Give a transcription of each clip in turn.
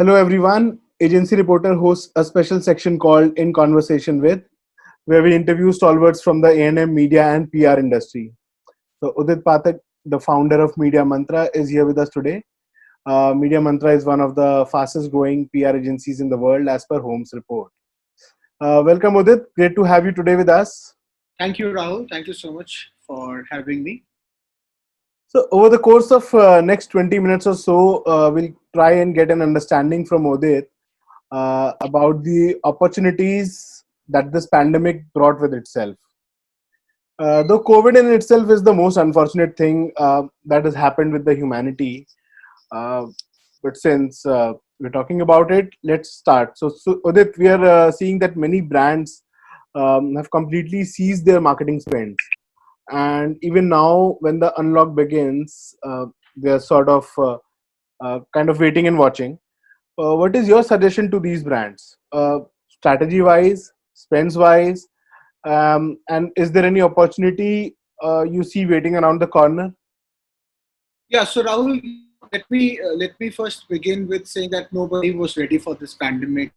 Hello, everyone. Agency Reporter hosts a special section called In Conversation With, where we interview stalwarts from the A&M media and PR industry. So, Udit Pathak, the founder of Media Mantra, is here with us today. Media Mantra is one of the fastest growing PR agencies in the world, as per Holmes report. Welcome, Udit. Great to have you today with us. Thank you, Rahul. Thank you so much for having me. So, over the course of next 20 minutes or so, we'll try and get an understanding from Udit about the opportunities that this pandemic brought with itself. Though COVID in itself is the most unfortunate thing that has happened with the humanity, uh, but since we're talking about it, let's start. So Udit, we are seeing that many brands have completely ceased their marketing spends, and even now, when the unlock begins, they're sort of kind of waiting and watching. What is your suggestion to these brands, strategy wise, spends wise, and is there any opportunity you see waiting around the corner? Yeah, so Rahul, let me first begin with saying that nobody was ready for this pandemic.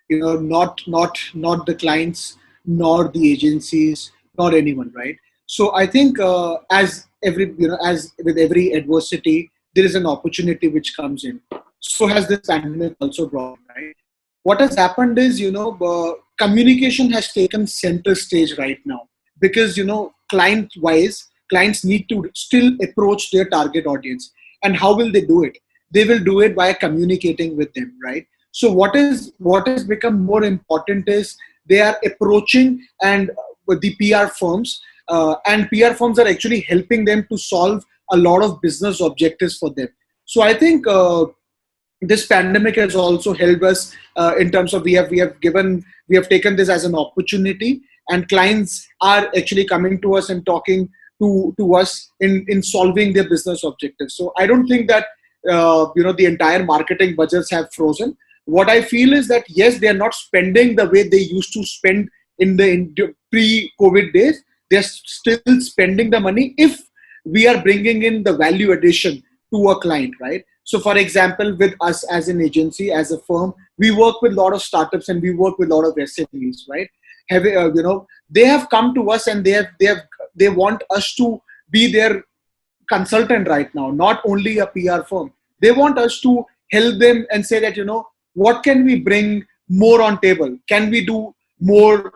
Not the clients, nor the agencies, nor anyone, right? So I think as with every adversity, there is an opportunity which comes in. So has this pandemic also brought, right? What has happened is, communication has taken center stage right now because, clients need to still approach their target audience. And how will they do it? They will do it by communicating with them, right? So what has become more important is they are approaching and with the PR firms, and PR firms are actually helping them to solve a lot of business objectives for them. So I think this pandemic has also helped us in terms of we have taken this as an opportunity, and clients are actually coming to us and talking to us in solving their business objectives. So I don't think that the entire marketing budgets have frozen. What I feel is that yes, they are not spending the way they used to spend in the pre-COVID days. They're still spending the money if we are bringing in the value addition to a client, right? So, for example, with us as an agency, as a firm, we work with a lot of startups and we work with a lot of SMEs, right? They have come to us and they want us to be their consultant right now, not only a PR firm. They want us to help them and say that, what can we bring more on table? Can we do more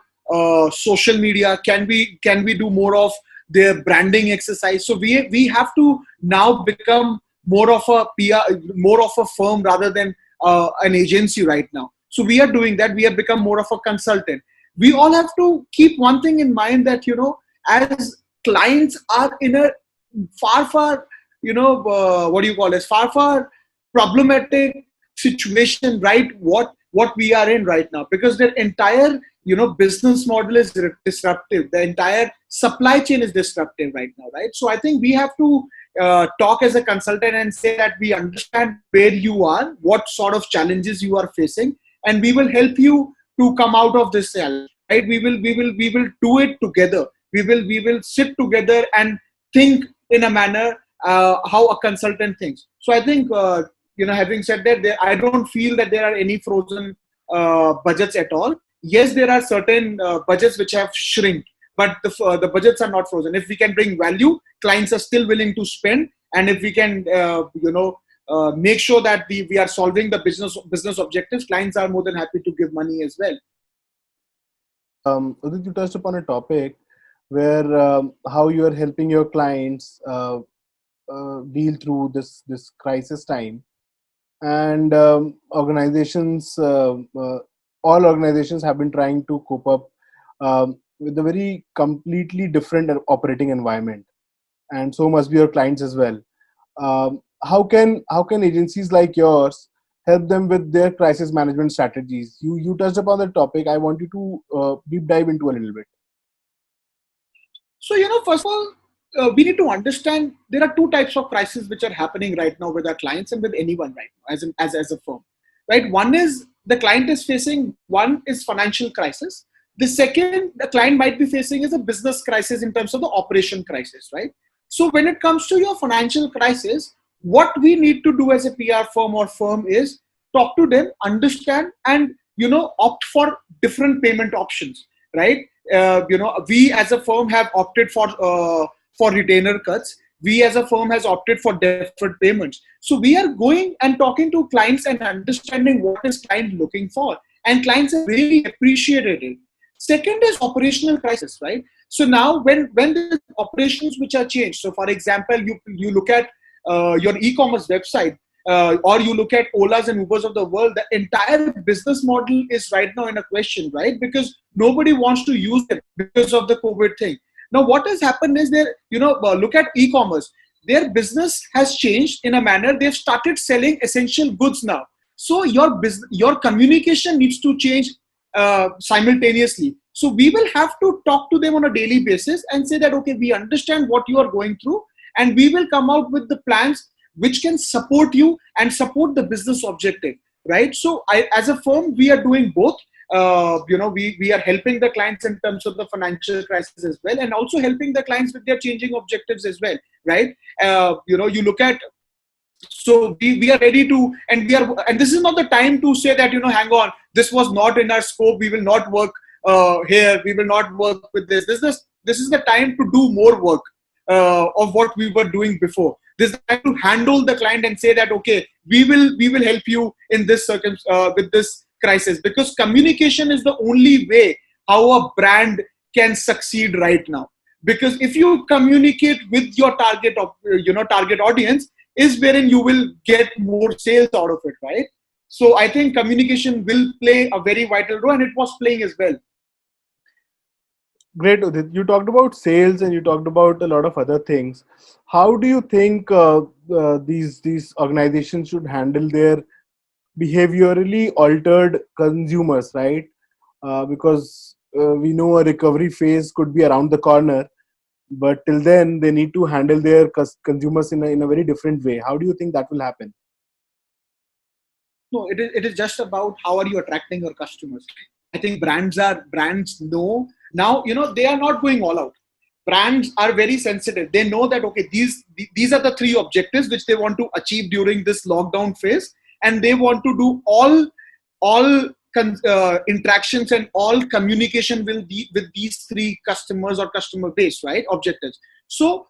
social media? Can we do more of their branding exercise? So we have to now become more of a PR, more of a firm rather than an agency right now. So we are doing that. We have become more of a consultant. We all have to keep one thing in mind that as clients are in a far what do you call it, far problematic situation, right? What we are in right now, because their entire business model is disruptive, the entire supply chain is disruptive right now, right? So I think we have to talk as a consultant and say that we understand where you are, what sort of challenges you are facing, and we will help you to come out of this challenge, right? We will do it together. We will sit together and think in a manner how a consultant thinks. So I think having said that, I don't feel that there are any frozen budgets at all. Yes, there are certain budgets which have shrunk, but the budgets are not frozen. If we can bring value, clients are still willing to spend, and if we can make sure that we are solving the business objectives, clients are more than happy to give money as well. Udit, you touched upon a topic where how you are helping your clients deal through this crisis time, and all organizations have been trying to cope up with a very completely different operating environment, and so must be your clients as well. How can agencies like yours help them with their crisis management strategies? You touched upon the topic. I want you to deep dive into a little bit. So, first of all, we need to understand there are two types of crises which are happening right now with our clients and with anyone right now as a firm, right? One is the client is facing, one is financial crisis. The second the client might be facing is a business crisis in terms of the operation crisis, right? So when it comes to your financial crisis, what we need to do as a PR firm or firm is talk to them, understand, and opt for different payment options, right? We as a firm have opted for retainer cuts. We as a firm has opted for deferred payments. So we are going and talking to clients and understanding what is client looking for, and clients have really appreciated it. Second is operational crisis, right? So now when there's operations which are changed, so for example, you look at your e-commerce website, or you look at Olas and Ubers of the world, the entire business model is right now in a question, right? Because nobody wants to use it because of the COVID thing. Now, what has happened is look at e-commerce. Their business has changed in a manner. They've started selling essential goods now. So your communication needs to change simultaneously. So we will have to talk to them on a daily basis and say that, okay, we understand what you are going through, and we will come out with the plans which can support you and support the business objective, right? So as a firm, we are doing both. We are helping the clients in terms of the financial crisis as well, and also helping the clients with their changing objectives as well, right? You look at, so we are ready to, and this is not the time to say that, hang on, this was not in our scope, we will not work here, we will not work with this. This is the time to do more work of what we were doing before. This is the time to handle the client and say that, okay, we will help you in this with this crisis, because communication is the only way how a brand can succeed right now. Because if you communicate with your target audience, is wherein you will get more sales out of it, right? So I think communication will play a very vital role, and it was playing as well. Great, Udit. You talked about sales and you talked about a lot of other things. How do you think these organizations should handle their behaviorally altered consumers, right? Because we know a recovery phase could be around the corner, but till then they need to handle their consumers in a very different way. How do you think that will happen? No, it is just about how are you attracting your customers. I think brands know now, they are not going all out. Brands are very sensitive. They know that, okay, these are the three objectives which they want to achieve during this lockdown phase, and they want to do all interactions and all communication with these three customers or customer base, right? Objectives. So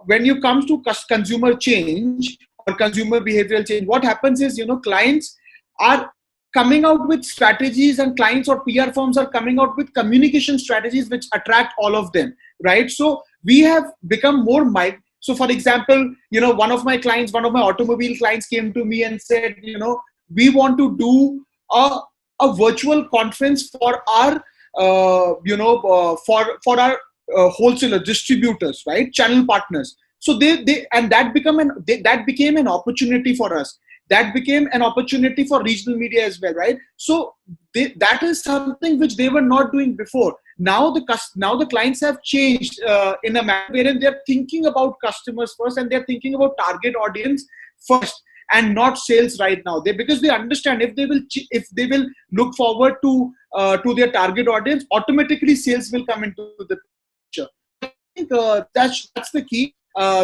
when you come to consumer change or consumer behavioral change, what happens is, clients are coming out with strategies, and clients or PR firms are coming out with communication strategies which attract all of them, right? So we have become more so for example, one of my automobile clients came to me and said, we want to do a virtual conference for our for our wholesaler distributors, right? Channel partners. So that became an opportunity for us. That became an opportunity for regional media as well, right? So that is something which they were not doing before. Now the clients have changed in a manner wherein they're thinking about customers first, and they're thinking about target audience first, and not sales right now. Because they understand if they will look forward to their target audience, automatically sales will come into the picture. I think that's the key.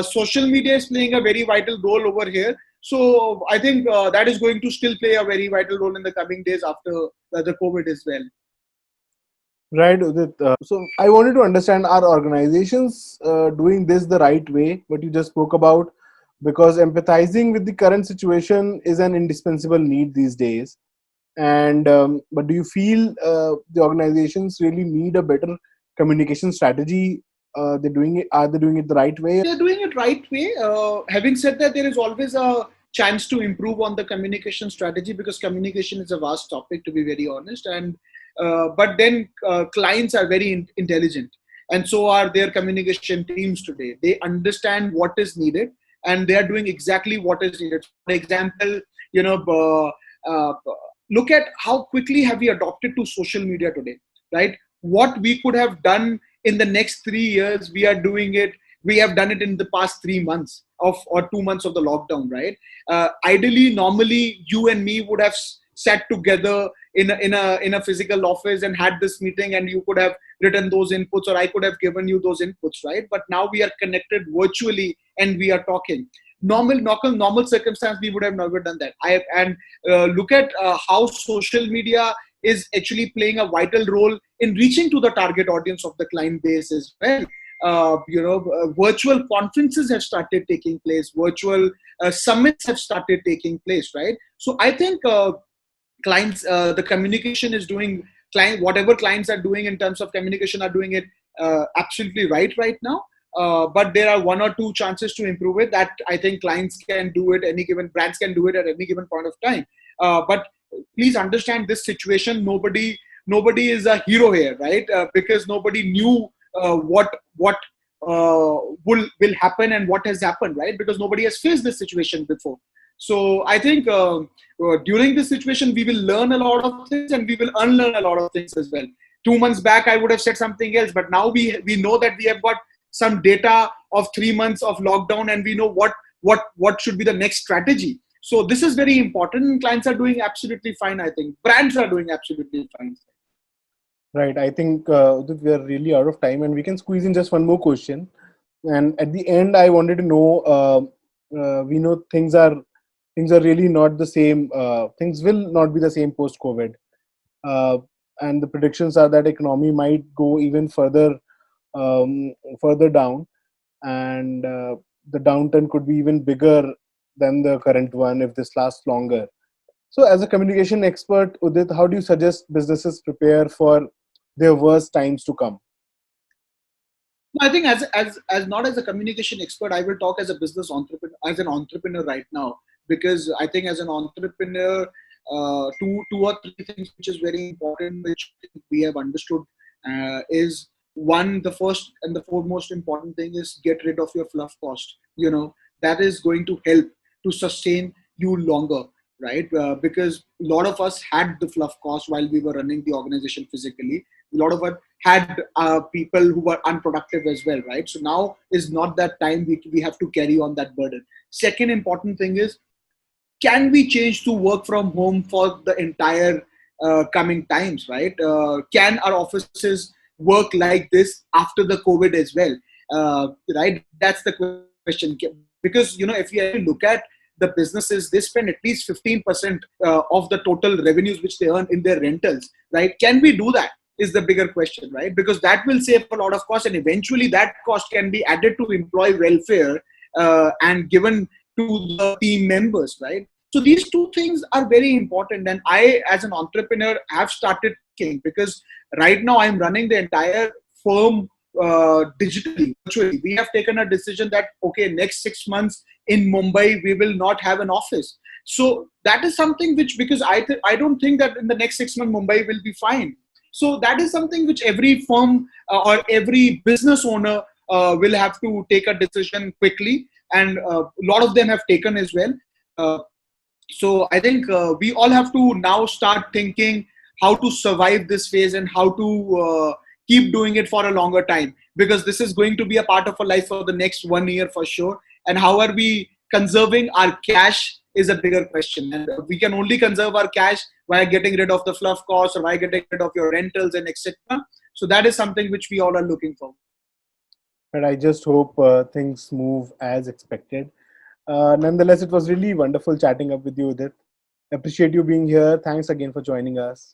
Social media is playing a very vital role over here. So I think that is going to still play a very vital role in the coming days after the COVID as well. Right, Udit. So I wanted to understand, are organizations doing this the right way, what you just spoke about? Because empathizing with the current situation is an indispensable need these days. And but do you feel the organizations really need a better communication strategy? They're doing it. Are they doing it the right way? They're doing it right way. Having said that, there is always a chance to improve on the communication strategy, because communication is a vast topic, to be very honest. And but then clients are very intelligent, and so are their communication teams today. They understand what is needed, and they are doing exactly what is needed. For example, look at how quickly have we adopted to social media today, right? What we could have done in the next 3 years, we are doing it. We have done it in the past 3 months or 2 months of the lockdown, right? Ideally, normally, you and me would have sat together in a physical office and had this meeting, and you could have written those inputs, or I could have given you those inputs, right? But now we are connected virtually and we are talking. normal circumstance, we would have never done that. And look at how social media is actually playing a vital role in reaching to the target audience of the client base as well. Virtual conferences have started taking place, virtual summits have started taking place, right? So I think clients, the communication is doing, whatever clients are doing in terms of communication are doing it absolutely right now. But there are one or two chances to improve it that I think clients can do it, any given brands can do it at any given point of time. But please understand this situation. Nobody is a hero here, right? Because nobody knew what will happen and what has happened, right? Because nobody has faced this situation before. So I think during this situation, we will learn a lot of things and we will unlearn a lot of things as well. 2 months back, I would have said something else, but now we know that we have got some data of 3 months of lockdown, and we know what should be the next strategy. So this is very important. Clients are doing absolutely fine. I think brands are doing absolutely fine. Right. I think Udit, we are really out of time, and we can squeeze in just one more question. And at the end, I wanted to know. We know things are really not the same. Things will not be the same post COVID, and the predictions are that economy might go even further down, and the downturn could be even bigger than the current one if this lasts longer. So, as a communication expert, Udit, how do you suggest businesses prepare for their worst times to come? I think as not as a communication expert, I will talk as a business entrepreneur, as an entrepreneur right now, because I think as an entrepreneur, two or three things which is very important, which we have understood, is one, the first and the foremost important thing is get rid of your fluff cost. That is going to help to sustain you longer, right? Because a lot of us had the fluff cost while we were running the organization physically. A lot of us had people who were unproductive as well, right? So now is not that time we have to carry on that burden. Second important thing is, can we change to work from home for the entire coming times, right? Can our offices work like this after the COVID as well, right? That's the question. Because if you actually look at the businesses, they spend at least 15% of the total revenues which they earn in their rentals, right? Can we do that is the bigger question, right? Because that will save a lot of cost, and eventually that cost can be added to employee welfare and given to the team members, right? So these two things are very important, and I, as an entrepreneur, have started thinking, because right now I'm running the entire firm digitally, virtually. We have taken a decision that okay, next 6 months in Mumbai we will not have an office. So that is something which, because I don't think that in the next 6 months Mumbai will be fine. So that is something which every firm or every business owner will have to take a decision quickly, and a lot of them have taken as well. So I think we all have to now start thinking how to survive this phase and how to keep doing it for a longer time, because this is going to be a part of our life for the next 1 year for sure. And how are we conserving our cash is a bigger question, and we can only conserve our cash by getting rid of the fluff costs or by getting rid of your rentals and etc. So that is something which we all are looking for. But I just hope things move as expected. Nonetheless, it was really wonderful chatting up with you, Udit. Appreciate you being here. Thanks again for joining us.